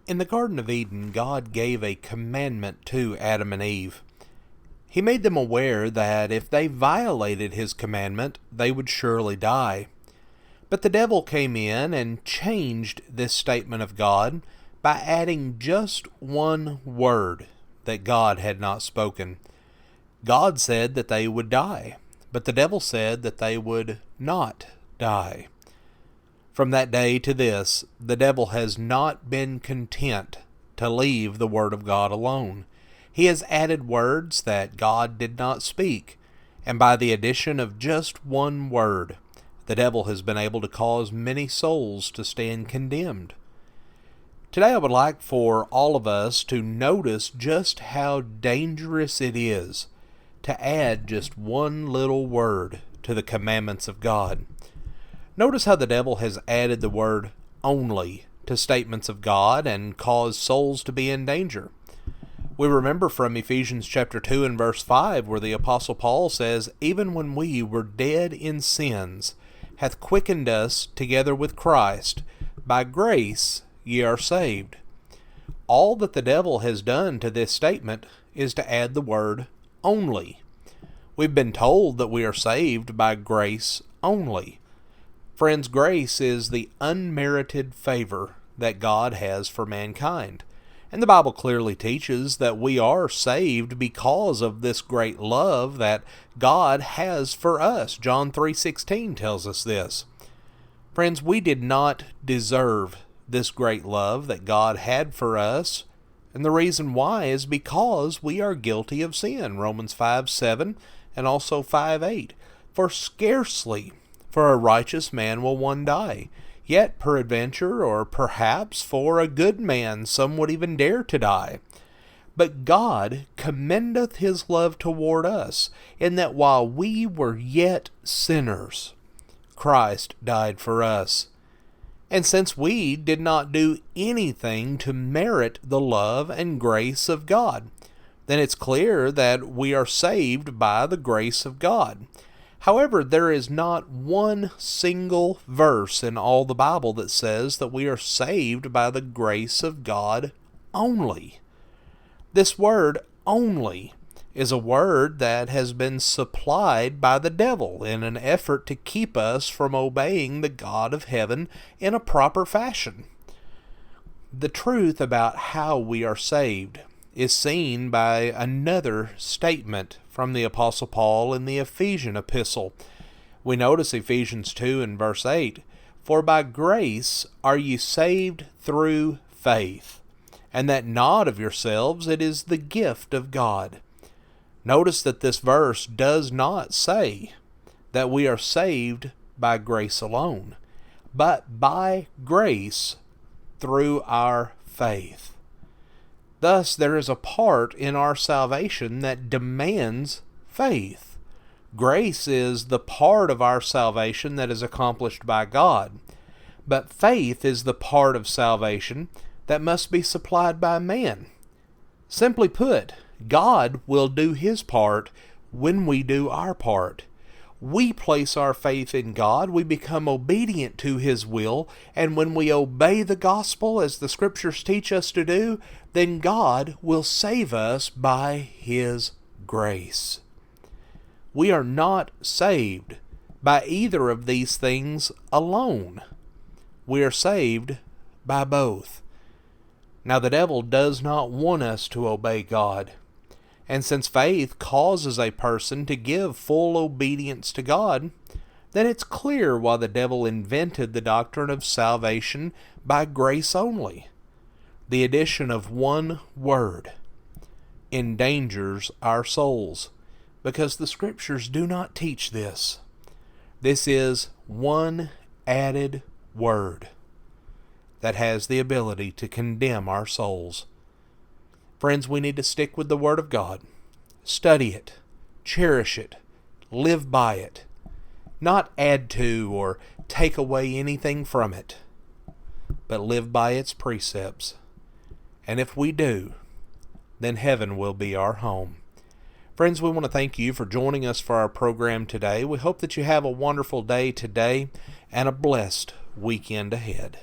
In the Garden of Eden, God gave a commandment to Adam and Eve. He made them aware that if they violated his commandment, they would surely die. But the devil came in and changed this statement of God by adding just one word that God had not spoken. God said that they would die, but the devil said that they would not die. From that day to this, the devil has not been content to leave the Word of God alone. He has added words that God did not speak, and by the addition of just one word, the devil has been able to cause many souls to stand condemned. Today I would like for all of us to notice just how dangerous it is to add just one little word to the commandments of God. Notice how the devil has added the word only to statements of God and caused souls to be in danger. We remember from Ephesians chapter 2 and verse 5 where the Apostle Paul says, "Even when we were dead in sins, hath quickened us together with Christ. By grace ye are saved." All that the devil has done to this statement is to add the word only. We've been told that we are saved by grace only. Friends, grace is the unmerited favor that God has for mankind. And the Bible clearly teaches that we are saved because of this great love that God has for us. John 3:16 tells us this. Friends, we did not deserve this great love that God had for us. And the reason why is because we are guilty of sin. Romans 5:7 and also 5:8. For scarcely for a righteous man will one die. Yet peradventure, or perhaps for a good man, some would even dare to die. But God commendeth his love toward us, in that while we were yet sinners, Christ died for us. And since we did not do anything to merit the love and grace of God, then it's clear that we are saved by the grace of God. However, there is not one single verse in all the Bible that says that we are saved by the grace of God only. This word only is a word that has been supplied by the devil in an effort to keep us from obeying the God of heaven in a proper fashion. The truth about how we are saved is seen by another statement from the Apostle Paul in the Ephesian epistle. We notice Ephesians 2 and verse 8, "For by grace are ye saved through faith, and that not of yourselves, it is the gift of God." Notice that this verse does not say that we are saved by grace alone, but by grace through our faith. Thus, there is a part in our salvation that demands faith. Grace is the part of our salvation that is accomplished by God, but faith is the part of salvation that must be supplied by man. Simply put, God will do his part when we do our part. We place our faith in God, we become obedient to his will, and when we obey the gospel as the scriptures teach us to do, then God will save us by his grace. We are not saved by either of these things alone. We are saved by both. Now, the devil does not want us to obey God. And since faith causes a person to give full obedience to God, then it's clear why the devil invented the doctrine of salvation by grace only. The addition of one word endangers our souls, because the Scriptures do not teach this. This is one added word that has the ability to condemn our souls. Friends, we need to stick with the Word of God. Study it, cherish it, live by it. Not add to or take away anything from it, but live by its precepts. And if we do, then heaven will be our home. Friends, we want to thank you for joining us for our program today. We hope that you have a wonderful day today and a blessed weekend ahead.